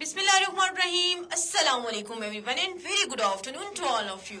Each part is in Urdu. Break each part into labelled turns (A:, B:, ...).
A: Bismillahirrahmanirrahim. Assalamu alaikum everyone and very good afternoon to all of you.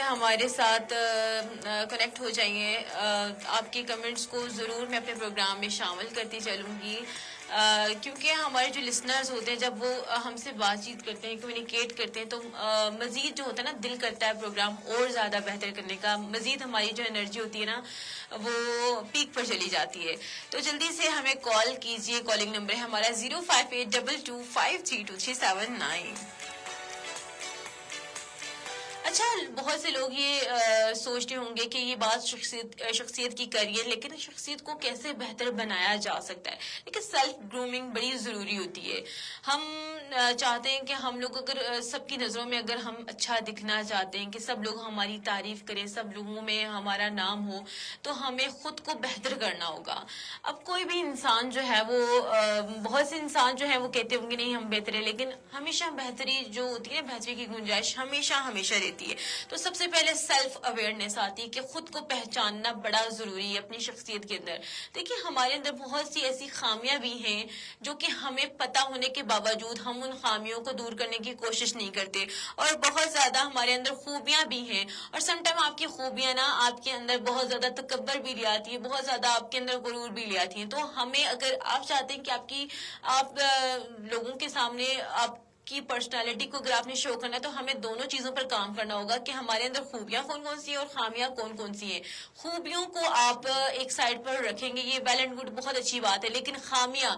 A: ہمارے ساتھ کنیکٹ ہو جائیے. آپ کی کمنٹس کو ضرور میں اپنے پروگرام میں شامل کرتی چلوں گی, کیونکہ ہمارے جو لسنرز ہوتے ہیں جب وہ ہم سے بات چیت کرتے ہیں, کمیونیکیٹ کرتے ہیں, تو مزید جو ہوتا ہے نا دل کرتا ہے پروگرام اور زیادہ بہتر کرنے کا, مزید ہماری جو انرجی ہوتی ہے نا وہ پیک پر چلی جاتی ہے. تو جلدی سے ہمیں کال کیجیے. کالنگ نمبر ہے ہمارا 05822532379. اچھا, بہت سے لوگ یہ سوچتے ہوں گے کہ یہ بات شخصیت کی کریے, لیکن شخصیت کو کیسے بہتر بنایا جا سکتا ہے. لیکن سیلف گرومنگ بڑی ضروری ہوتی ہے. ہم چاہتے ہیں کہ ہم لوگ اگر سب کی نظروں میں اگر ہم اچھا دکھنا چاہتے ہیں, کہ سب لوگ ہماری تعریف کریں, سب لوگوں میں ہمارا نام ہو, تو ہمیں خود کو بہتر کرنا ہوگا. اب کوئی بھی انسان جو ہے وہ بہت سے انسان جو ہے وہ کہتے ہوں گے نہیں ہم بہتر ہیں, لیکن ہمیشہ بہتری جو ہوتی ہے, بہتری کی گنجائش ہمیشہ رہتی ہے. تو سب سے پہلے سیلف اویئرنیس آتی ہے کہ خود کو پہچاننا بڑا ضروری ہے اپنی شخصیت کے اندر. دیکھیے ہمارے اندر بہت سی ایسی خامیاں بھی ہیں جو کہ ہمیں پتہ ہونے کے باوجود ہم ان خامیوں کو دور کرنے کی کوشش نہیں کرتے, اور بہت زیادہ ہمارے اندر خوبیاں بھی ہیں. اور سم ٹائم آپ کی خوبیاں نا آپ کے اندر بہت زیادہ تکبر بھی لے آتی ہے, بہت زیادہ آپ کے اندر غرور بھی لے آتی ہیں. تو ہمیں اگر آپ چاہتے ہیں کہ آپ لوگوں کے سامنے آپ کی پرسنالٹی کو اگر آپ نے شو کرنا ہے, تو ہمیں دونوں چیزوں پر کام کرنا ہوگا کہ ہمارے اندر خوبیاں کون کون سی ہیں اور خامیاں کون کون سی ہیں. خوبیوں کو آپ ایک سائڈ پر رکھیں گے, یہ ویل اینڈ گڈ, بہت اچھی بات ہے, لیکن خامیاں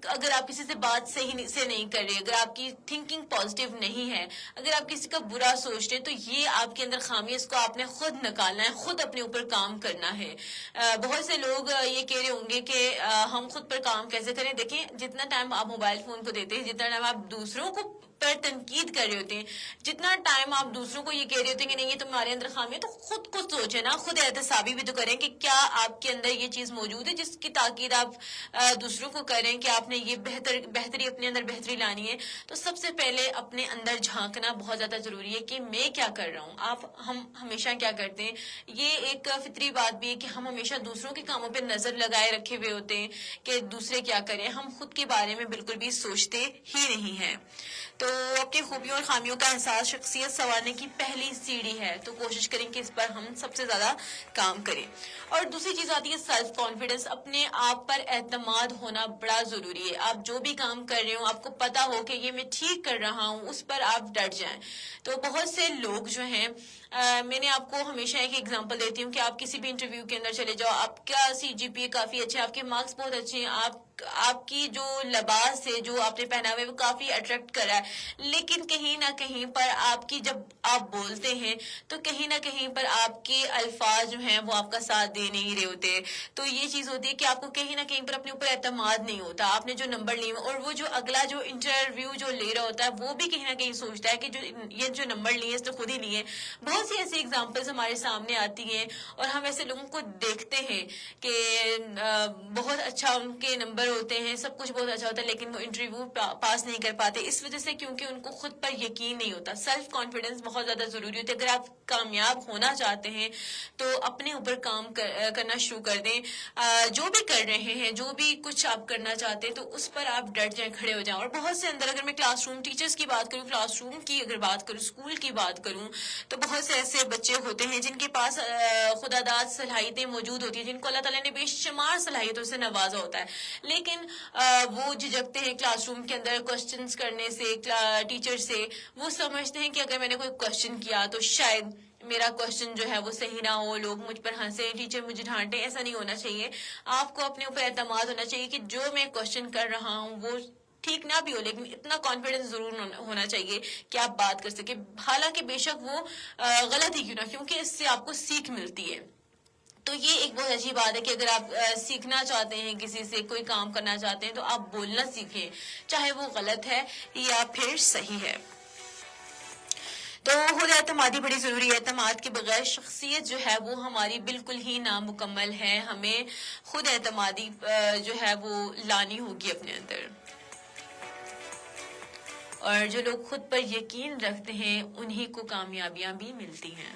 A: اگر آپ کسی سے بات صحیح سے نہیں کر رہے, اگر آپ کی تھنکنگ پازیٹیو نہیں ہے, اگر آپ کسی کا برا سوچ رہے ہیں, تو یہ آپ کے اندر خامی, اس کو آپ نے خود نکالنا ہے, خود اپنے اوپر کام کرنا ہے. بہت سے لوگ یہ کہہ رہے ہوں گے کہ ہم خود پر کام کیسے کریں. دیکھیں جتنا ٹائم آپ موبائل فون کو دیتے ہیں, جتنا ٹائم آپ دوسروں کو پر تنقید کر رہے ہوتے ہیں, جتنا ٹائم آپ دوسروں کو یہ کہہ رہے ہوتے ہیں کہ نہیں یہ تمہارے اندر خامی ہے, تو خود کو سوچیں نا, خود احتسابی بھی تو کریں کہ کیا آپ کے اندر یہ چیز موجود ہے جس کی تاکید آپ دوسروں کو کریں کہ آپ نے یہ بہتری اپنے اندر بہتری لانی ہے. تو سب سے پہلے اپنے اندر جھانکنا بہت زیادہ ضروری ہے کہ میں کیا کر رہا ہوں. ہم ہمیشہ کیا کرتے ہیں, یہ ایک فطری بات بھی ہے کہ ہم ہمیشہ دوسروں کے کاموں پہ نظر لگائے رکھے ہوئے ہوتے ہیں کہ دوسرے کیا کریں, ہم خود کے بارے میں بالکل بھی سوچتے ہی نہیں ہیں. تو اپنی خوبیوں اور خامیوں کا احساس شخصیت سنوارنے کی پہلی سیڑھی ہے, تو کوشش کریں کہ اس پر ہم سب سے زیادہ کام کریں. اور دوسری چیز آتی ہے سیلف کانفیڈنس, اپنے آپ پر اعتماد ہونا بڑا ضروری ہے. آپ جو بھی کام کر رہے ہو, آپ کو پتا ہو کہ یہ میں ٹھیک کر رہا ہوں, اس پر آپ ڈٹ جائیں. تو بہت سے لوگ جو ہیں, میں نے آپ کو ہمیشہ ایک ایگزامپل دیتی ہوں کہ آپ کسی بھی انٹرویو کے اندر چلے جاؤ, آپ کا CGPA کافی اچھا ہے, آپ کے مارکس بہت اچھے ہیں, آپ کی جو لباس ہے جو آپ نے پہنا ہوا ہے وہ کافی اٹریکٹ کر رہا ہے, لیکن کہیں نہ کہیں پر آپ کی جب آپ بولتے ہیں تو کہیں نہ کہیں پر آپ کے الفاظ جو ہیں وہ آپ کا ساتھ دے نہیں رہے ہوتے. تو یہ چیز ہوتی ہے کہ آپ کو کہیں نہ کہیں پر اپنے اوپر اعتماد نہیں ہوتا, آپ نے جو نمبر لیے, اور وہ جو اگلا جو انٹرویو جو لے رہا ہوتا ہے وہ بھی کہیں نہ کہیں سوچتا ہے کہ یہ جو نمبر لیے اس نے خود ہی لیے. بہت سی ایسی ایگزامپلس ہمارے سامنے آتی ہیں, اور ہم ایسے لوگوں کو دیکھتے ہیں کہ بہت اچھا ان کے نمبر ہوتے ہیں, سب کچھ بہت اچھا ہوتا ہے, لیکن وہ انٹرویو پاس نہیں کر پاتے. اس وجہ سے کیونکہ ان کو خود پر یقین نہیں ہوتا. سیلف کانفیڈنس بہت زیادہ ضروری ہوتی ہے. اگر آپ کامیاب ہونا چاہتے ہیں تو اپنے اوپر کام کرنا شروع کر دیں. جو بھی کر رہے ہیں, جو بھی کچھ آپ کرنا چاہتے ہیں, تو اس پر آپ ڈٹ جائیں, کھڑے ہو جائیں. اور بہت سے اندر, اگر میں کلاس روم ٹیچرز کی بات کروں, کلاس روم کی اگر بات کروں, اسکول کی بات کروں, تو بہت سے ایسے بچے ہوتے ہیں جن کے پاس خدا داد صلاحیتیں موجود ہوتی ہیں, جن کو اللہ تعالیٰ نے بے شمار صلاحیتوں سے نوازا ہوتا ہے, لیکن وہ جھجکتے ہیں کلاس روم کے اندر کوشچنس کرنے سے ٹیچر سے. وہ سمجھتے ہیں کہ اگر میں نے کوئی کوشچن کیا تو شاید میرا کوشچن جو ہے وہ صحیح نہ ہو, لوگ مجھ پر ہنسے, ٹیچر مجھے ڈانٹے. ایسا نہیں ہونا چاہیے. آپ کو اپنے اوپر اعتماد ہونا چاہیے کہ جو میں کوشچن کر رہا ہوں وہ ٹھیک نہ بھی ہو, لیکن اتنا کانفیڈنس ضرور ہونا چاہیے کہ آپ بات کر سکیں, حالانکہ بے شک وہ غلط ہی کیوں نہ, کیونکہ اس سے آپ کو سیکھ ملتی ہے. تو یہ ایک بہت اچھی بات ہے کہ اگر آپ سیکھنا چاہتے ہیں, کسی سے کوئی کام کرنا چاہتے ہیں, تو آپ بولنا سیکھیں, چاہے وہ غلط ہے یا پھر صحیح ہے. تو خود اعتمادی بڑی ضروری ہے. اعتماد کے بغیر شخصیت جو ہے وہ ہماری بالکل ہی نامکمل ہے. ہمیں خود اعتمادی جو ہے وہ لانی ہوگی اپنے اندر. اور جو لوگ خود پر یقین رکھتے ہیں انہی کو کامیابیاں بھی ملتی ہیں.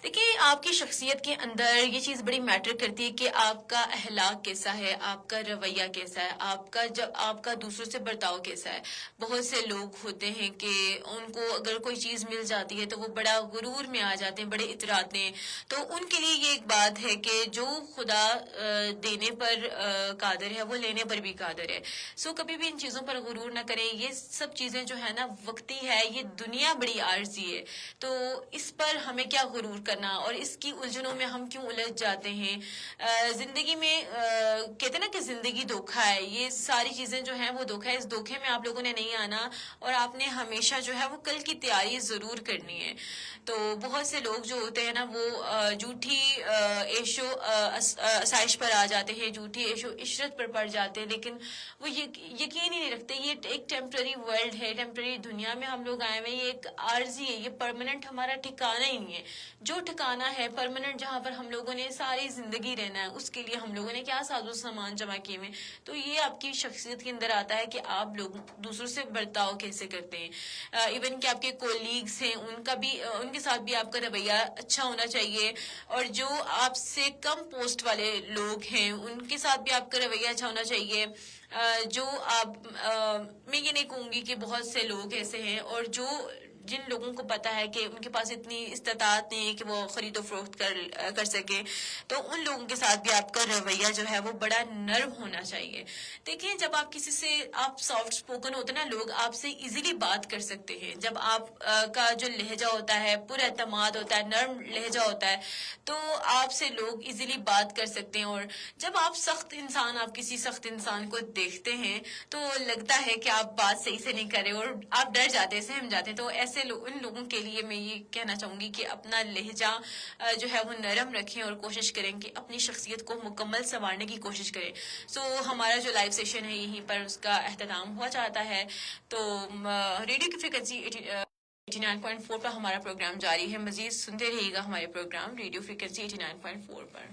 A: دیکھیے آپ کی شخصیت کے اندر یہ چیز بڑی میٹر کرتی ہے کہ آپ کا اخلاق کیسا ہے، آپ کا رویہ کیسا ہے، آپ کا دوسروں سے برتاؤ کیسا ہے. بہت سے لوگ ہوتے ہیں کہ ان کو اگر کوئی چیز مل جاتی ہے تو وہ بڑا غرور میں آ جاتے ہیں، بڑے اتراتے ہیں. تو ان کے لیے یہ ایک بات ہے کہ جو خدا دینے پر قادر ہے وہ لینے پر بھی قادر ہے. سو کبھی بھی ان چیزوں پر غرور نہ کریں. یہ سب چیزیں جو ہے نا وقتی ہے، یہ دنیا بڑی عارضی ہے. تو اس پر ہمیں کیا غرور کرنا اور اس کی الجھنوں میں ہم کیوں الجھ جاتے ہیں. زندگی میں کہتے ہیں نا کہ زندگی دھوکھا ہے. یہ ساری چیزیں جو ہیں وہ دھوکھا ہے. اس دھوکھے میں آپ لوگوں نے نہیں آنا اور آپ نے ہمیشہ جو ہے وہ کل کی تیاری ضرور کرنی ہے. تو بہت سے لوگ جو ہوتے ہیں نا وہ جھوٹی عیش و آسائش پر آ جاتے ہیں، جھوٹی عیش و عشرت پر پڑ جاتے ہیں، لیکن وہ یقین ہی نہیں رکھتے. یہ ایک ٹیمپرری ورلڈ ہے، ٹیمپرری دنیا میں ہم لوگ آئے ہوئے ہیں. یہ ایک عارضی ہے، یہ پرماننٹ ہمارا ٹھکانہ ہی نہیں ہے. جو ٹھکانہ ہے پرماننٹ، جہاں پر ہم لوگوں نے ساری زندگی رہنا ہے، اس کے لیے ہم لوگوں نے کیا ساز و سامان جمع کیے ہوئے. تو یہ آپ کی شخصیت کے اندر آتا ہے کہ آپ لوگ دوسروں سے برتاؤ کیسے کرتے ہیں. ایون کہ آپ کے کولیگس ہیں، ان کے ساتھ بھی آپ کا رویہ اچھا ہونا چاہیے. اور جو آپ سے کم پوسٹ والے لوگ ہیں ان کے ساتھ بھی آپ کا رویہ اچھا ہونا چاہیے. جو آپ میں یہ نہیں کہوں گی کہ بہت سے لوگ ایسے ہیں، اور جن لوگوں کو پتا ہے کہ ان کے پاس اتنی استطاعت نہیں ہے کہ وہ خرید و فروخت کر سکے، تو ان لوگوں کے ساتھ بھی آپ کا رویہ جو ہے وہ بڑا نرم ہونا چاہیے. دیکھیں جب آپ کسی سے آپ سافٹ اسپوکن ہوتے ہیں نا، لوگ آپ سے ایزیلی بات کر سکتے ہیں. جب آپ کا جو لہجہ ہوتا ہے پر اعتماد ہوتا ہے، نرم لہجہ ہوتا ہے، تو آپ سے لوگ ایزیلی بات کر سکتے ہیں. اور جب آپ کسی سخت انسان کو دیکھتے ہیں تو لگتا ہے کہ آپ بات صحیح سے نہیں کر رہے اور آپ ڈر جاتے ہیں، سہم جاتے ہیں. تو ایسے ان لوگوں کے لیے میں یہ کہنا چاہوں گی کہ اپنا لہجہ جو ہے وہ نرم رکھیں اور کوشش کریں کہ اپنی شخصیت کو مکمل سنوارنے کی کوشش کریں. سو ہمارا جو لائیو سیشن ہے یہیں پر اس کا اختتام ہوا چاہتا ہے. تو ریڈیو کی فریکوینسی 89.4 پر ہمارا پروگرام جاری ہے. مزید سنتے رہیے گا ہمارے پروگرام ریڈیو فریکوینسی 89.4 پر.